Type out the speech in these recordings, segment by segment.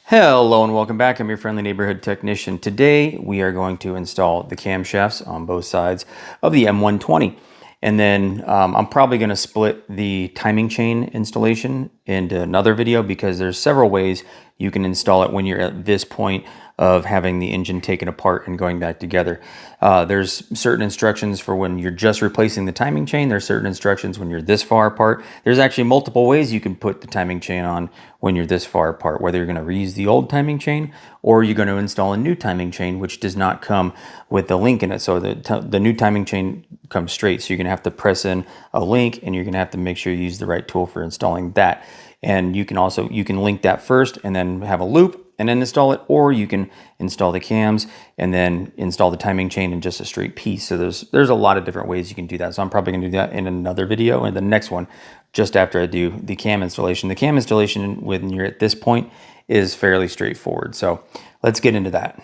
Hello and welcome back. I'm your friendly neighborhood technician. Today we are going to install the camshafts on both sides of the M120. And then I'm probably going to split the timing chain installation into another video because there's several ways you can install it when you're at this point of having the engine taken apart and going back together. There's certain instructions for when you're just replacing the timing chain. There's certain instructions when you're this far apart. There's actually multiple ways you can put the timing chain on when you're this far apart, whether you're going to reuse the old timing chain or you're going to install a new timing chain, which does not come with the link in it. So the new timing chain comes straight. So you're going to have to press in a link and you're going to have to make sure you use the right tool for installing that. And you can link that first and then have a loop and then install it, or you can install the cams and then install the timing chain in just a straight piece. So there's a lot of different ways you can do that. So I'm probably going to do that in another video, and the next one just after I do the cam installation. The cam installation when you're at this point is fairly straightforward. So let's get into that.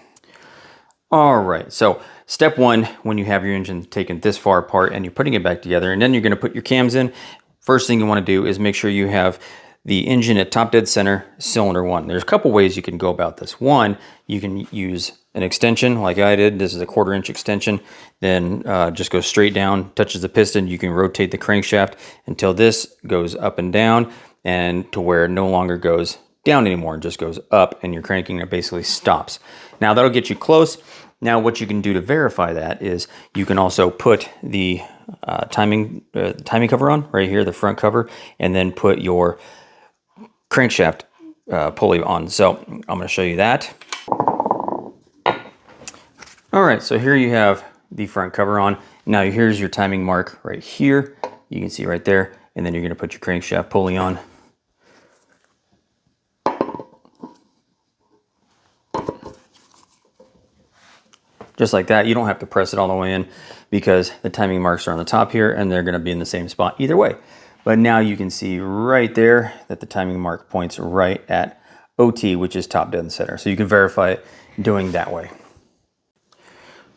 All right, so step one, when you have your engine taken this far apart and you're putting it back together, and then you're going to put your cams in, first thing you want to do is make sure you have the engine at top dead center, cylinder one. There's a couple ways you can go about this. One, you can use an extension like I did. This is a 1/4 inch extension. Then just go straight down, touches the piston. You can rotate the crankshaft until this goes up and down, and to where it no longer goes down anymore. It just goes up, and your cranking it basically stops. Now that'll get you close. Now what you can do to verify that is you can also put the timing cover on right here, the front cover, and then put your crankshaft pulley on. So I'm going to show you that. All right, so here you have the front cover on. Now here's your timing mark right here. You can see right there, and then you're going to put your crankshaft pulley on. Just like that. You don't have to press it all the way in because the timing marks are on the top here and they're going to be in the same spot either way. But now you can see right there that the timing mark points right at OT, which is top dead center. So you can verify it doing that way.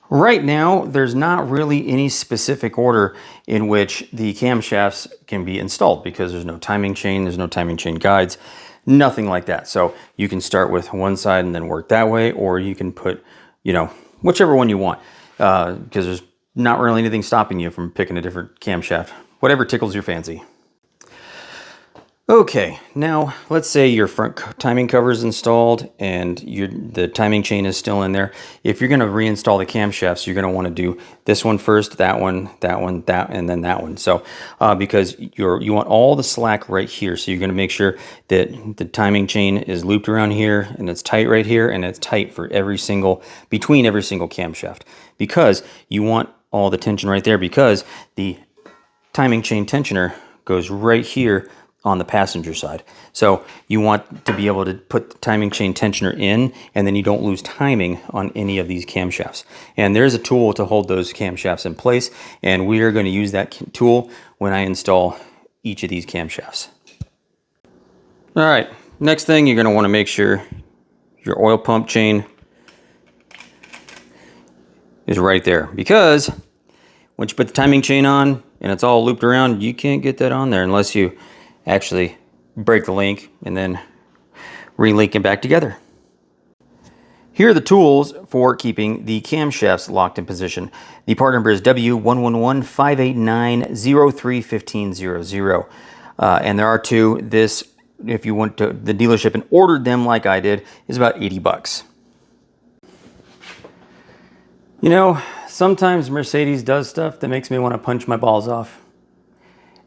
Right now, there's not really any specific order in which the camshafts can be installed because there's no timing chain, there's no timing chain guides, nothing like that. So you can start with one side and then work that way, or you can put, whichever one you want, because there's not really anything stopping you from picking a different camshaft, whatever tickles your fancy. Okay, now let's say your front timing cover is installed and the timing chain is still in there. If you're going to reinstall the camshafts, you're going to want to do this one first, that one, and then that one. So because you want all the slack right here, so you're going to make sure that the timing chain is looped around here and it's tight right here, and it's tight for between every single camshaft, because you want all the tension right there, because the timing chain tensioner goes right here on the passenger side. So you want to be able to put the timing chain tensioner in, and then you don't lose timing on any of these camshafts. And there's a tool to hold those camshafts in place, and we are going to use that tool when I install each of these camshafts. All right, next thing, you're going to want to make sure your oil pump chain is right there, because once you put the timing chain on and it's all looped around, you can't get that on there unless you actually break the link and then relink it back together. Here are the tools for keeping the camshafts locked in position. The part number is W111-589-03-1500. And there are two. This, if you went to the dealership and ordered them like I did, is about 80 bucks. Sometimes Mercedes does stuff that makes me want to punch my balls off.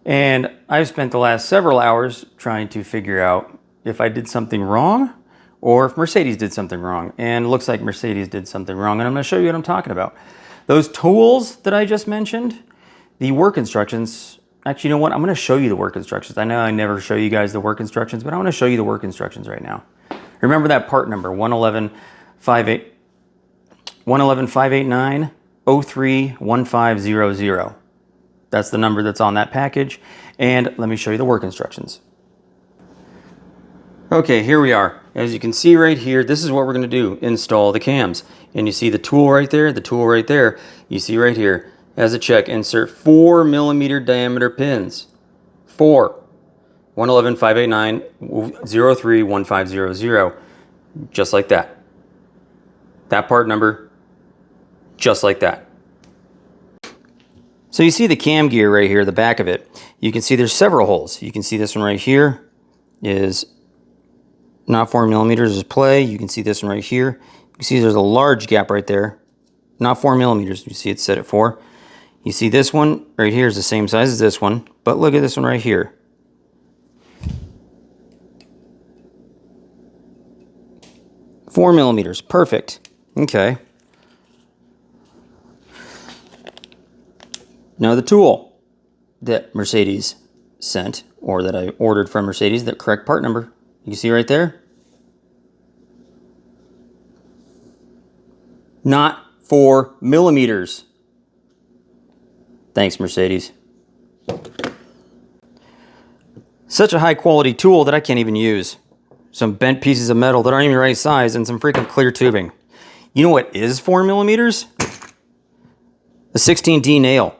And I've spent the last several hours trying to figure out if I did something wrong or if Mercedes did something wrong. And it looks like Mercedes did something wrong, and I'm going to show you what I'm talking about. Those tools that I just mentioned, the work instructions, actually, you know what? I'm going to show you the work instructions. I know I never show you guys the work instructions, but I want to show you the work instructions right now. Remember that part number, 111-589-03-1500. That's the number that's on that package. And let me show you the work instructions. Okay, here we are. As you can see right here, this is what we're going to do, install the cams. And you see the tool right there, you see right here, as a check, insert 4mm diameter pins. 4. 111-589-03-1500. just like that. That part number, just like that. So you see the cam gear right here, the back of it. You can see there's several holes. You can see this one right here is not 4 millimeters is play. You can see this one right here. You can see there's a large gap right there. Not 4 millimeters. You see it's set at 4. You see this one right here is the same size as this one, but look at this one right here. 4 millimeters, perfect. Okay. Now the tool that Mercedes sent, or that I ordered from Mercedes, the correct part number, you can see right there. Not 4 millimeters. Thanks, Mercedes. Such a high quality tool that I can't even use. Some bent pieces of metal that aren't even the right size and some freaking clear tubing. You know what is 4 millimeters? A 16D nail.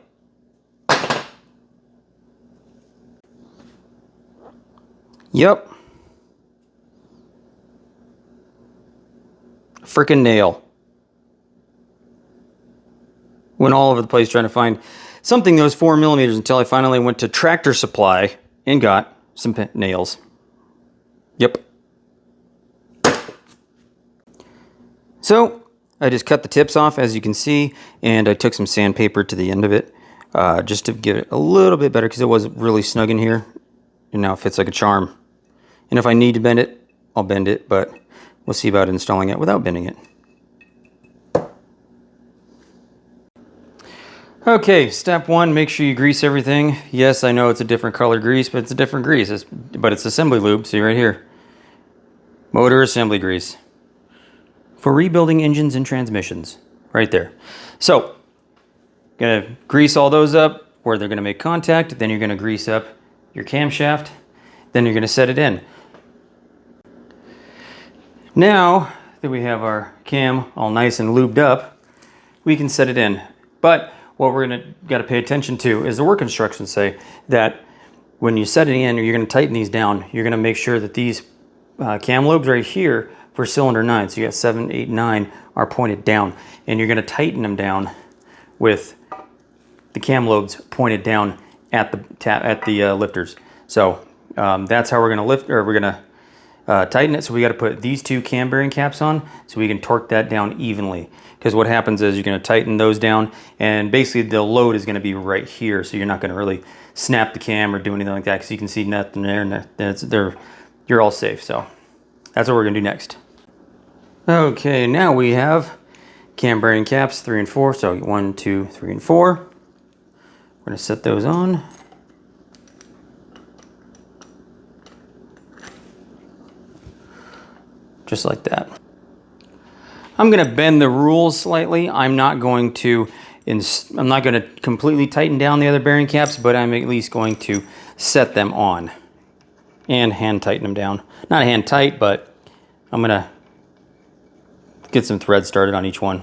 Yep. Freaking nail. Went all over the place trying to find something that was 4 millimeters until I finally went to Tractor Supply and got some nails. Yep. So I just cut the tips off, as you can see, and I took some sandpaper to the end of it just to give it a little bit better because it wasn't really snug in here. And now it fits like a charm. And if I need to bend it, I'll bend it, but we'll see about installing it without bending it. Okay, step 1, make sure you grease everything. Yes, I know it's a different color grease, but it's a different grease. But it's assembly lube, see right here. Motor assembly grease. For rebuilding engines and transmissions, right there. So, gonna grease all those up where they're gonna make contact, then you're gonna grease up your camshaft, then you're gonna set it in. Now that we have our cam all nice and lubed up, we can set it in. But what we're gotta pay attention to is the work instructions say that when you set it in, you're gonna tighten these down. You're gonna make sure that these cam lobes right here for cylinder 9, so you got 7, 8, 9 are pointed down, and you're gonna tighten them down with the cam lobes pointed down at the lifters. So that's how we're gonna lift, or we're gonna tighten it. So we got to put these 2 cam bearing caps on so we can torque that down evenly. Because what happens is you're going to tighten those down, and basically the load is going to be right here. So you're not going to really snap the cam or do anything like that, because you can see nothing there, and you're all safe. So that's what we're going to do next. Okay, now we have cam bearing caps 3 and 4. So 1, 2, 3, and 4. We're going to set those on. Just like that. I'm going to bend the rules slightly. I'm not going to completely tighten down the other bearing caps, but I'm at least going to set them on and hand tighten them down. Not hand tight, but I'm going to get some thread started on each one.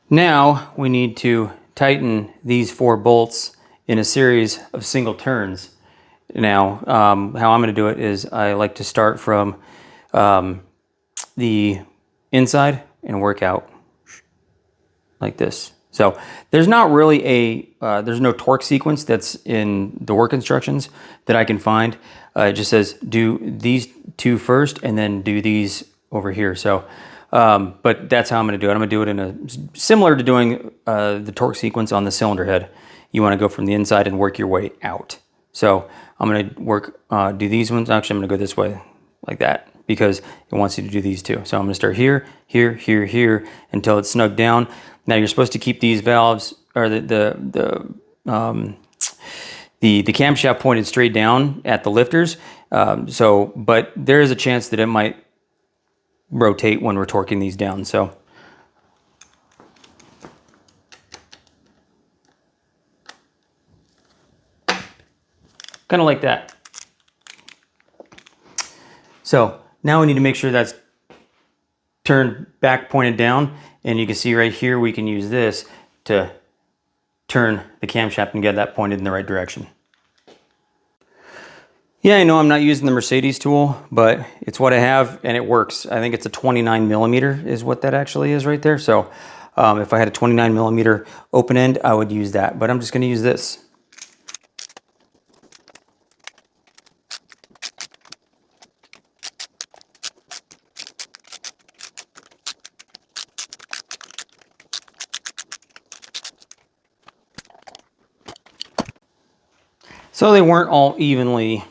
Now we need to tighten these 4 bolts in a series of single turns. Now, how I'm going to do it is I like to start from the inside and work out like this. So there's not really there's no torque sequence that's in the work instructions that I can find. It just says do these 2 first and then do these over here. So but that's how I'm going to do it. I'm going to do it in a similar to doing the torque sequence on the cylinder head. You want to go from the inside and work your way out. So I'm going to work, do these ones. Actually, I'm going to go this way like that because it wants you to do these 2. So I'm going to start here, here, here, here until it's snugged down. Now you're supposed to keep these valves or the camshaft pointed straight down at the lifters. But there is a chance that it might rotate when we're torquing these down. So kind of like that. So now we need to make sure that's turned back, pointed down, and you can see right here we can use this to turn the camshaft and get that pointed in the right direction. Yeah, I know I'm not using the Mercedes tool, but it's what I have and it works. I think it's a 29 millimeter is what that actually is right there. So if I had a 29 millimeter open end, I would use that, but I'm just going to use this. So they weren't all evenly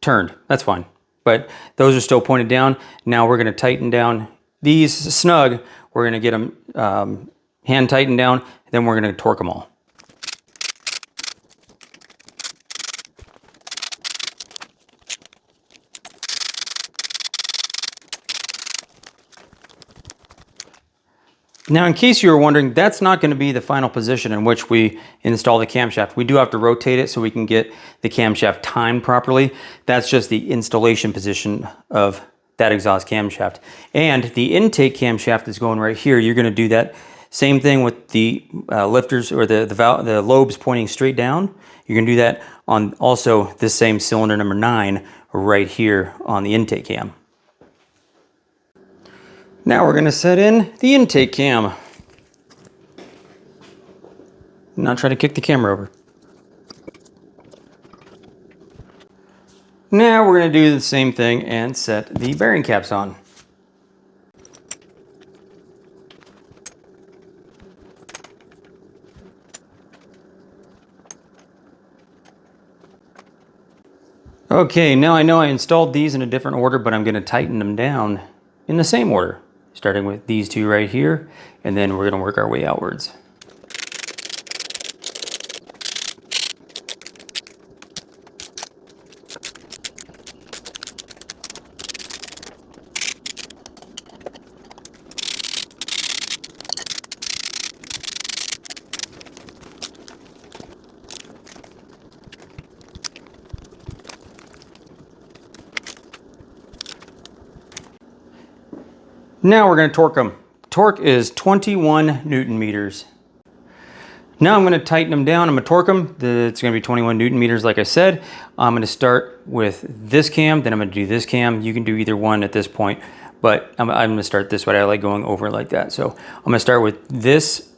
turned. That's fine. But those are still pointed down. Now we're going to tighten down these snug. We're going to get them hand tightened down. Then we're going to torque them all. Now, in case you were wondering, that's not going to be the final position in which we install the camshaft. We do have to rotate it so we can get the camshaft timed properly. That's just the installation position of that exhaust camshaft. And the intake camshaft is going right here. You're going to do that same thing with the lifters or the lobes pointing straight down. You're going to do that on also this same cylinder number 9 right here on the intake cam. Now we're going to set in the intake cam. Not try to kick the camera over. Now we're going to do the same thing and set the bearing caps on. Okay, now I know I installed these in a different order, but I'm going to tighten them down in the same order. Starting with these two right here, and then we're going to work our way outwards. Now we're going to torque them. Torque is 21 Newton meters. Now I'm going to tighten them down. I'm going to torque them. It's going to be 21 Newton meters like I said. I'm going to start with this cam, then I'm going to do this cam. You can do either one at this point, but I'm going to start this way. I like going over like that. So I'm going to start with this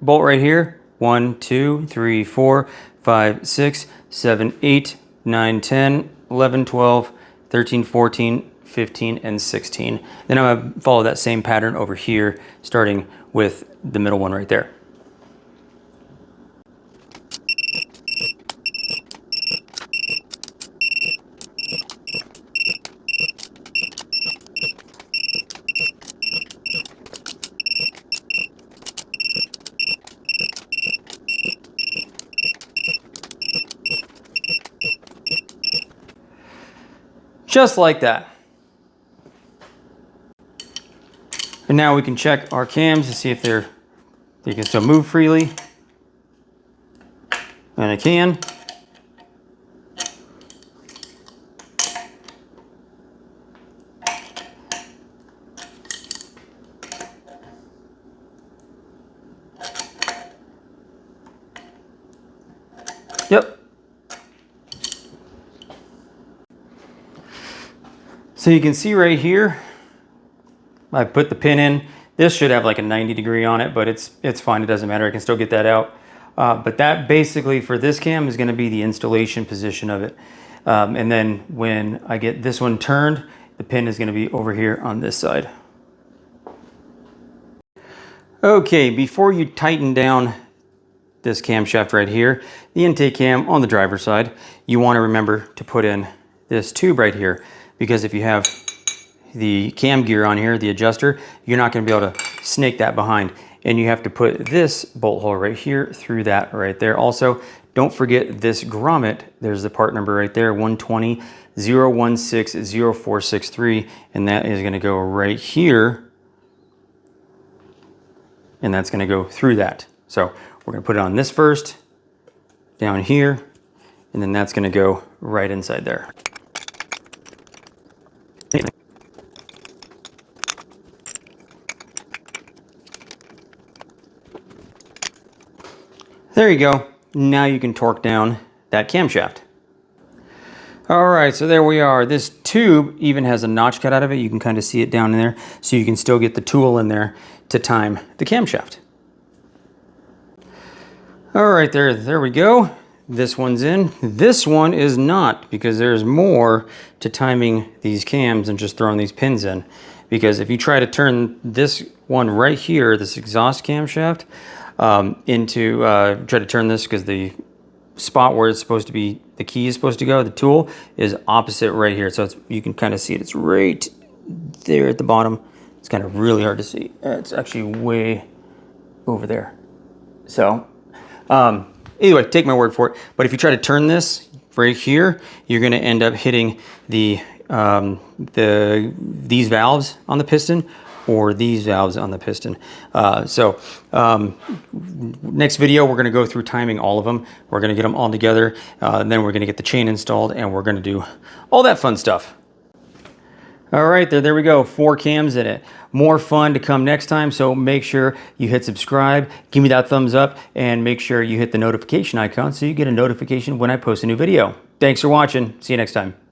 bolt right here. 1, 2, 3, 4, 5, 6, 7, 8, 9, 10, 11, 12, 13, 14, 15, and 16. Then I'm going to follow that same pattern over here, starting with the middle one right there. Just like that. And now we can check our cams to see if they can still move freely. And I can. Yep. So you can see right here, I put the pin in. This should have like a 90 degree on it, but it's fine. It doesn't matter. I can still get that out. But that basically for this cam is going to be the installation position of it. And then when I get this one turned, the pin is going to be over here on this side. Okay, before you tighten down this camshaft right here, the intake cam on the driver's side, you want to remember to put in this tube right here, because if you have the cam gear on here, the adjuster, you're not going to be able to snake that behind. And you have to put this bolt hole right here through that right there. Also, don't forget this grommet. There's the part number right there, 120 016 0463, and that is going to go right here. And that's going to go through that. So we're going to put it on this first, down here, and then that's going to go right inside there. There you go. Now you can torque down that camshaft. All right, so there we are. This tube even has a notch cut out of it. You can kind of see it down in there, so you can still get the tool in there to time the camshaft. All right, there we go. This one's in. This one is not, because there's more to timing these cams than just throwing these pins in. Because if you try to turn this one right here, this exhaust camshaft, try to turn this, because the spot where it's supposed to be, the key is supposed to go, the tool is opposite right here. So you can kind of see it. It's right there at the bottom. It's kind of really hard to see. It's actually way over there. So anyway, take my word for it. But if you try to turn this right here, you're going to end up hitting these valves on the piston or these valves on the piston. Next video, we're going to go through timing all of them. We're going to get them all together. And then we're going to get the chain installed, and we're going to do all that fun stuff. All right, there we go. 4 cams in it. More fun to come next time, so make sure you hit subscribe, give me that thumbs up, and make sure you hit the notification icon so you get a notification when I post a new video. Thanks for watching. See you next time.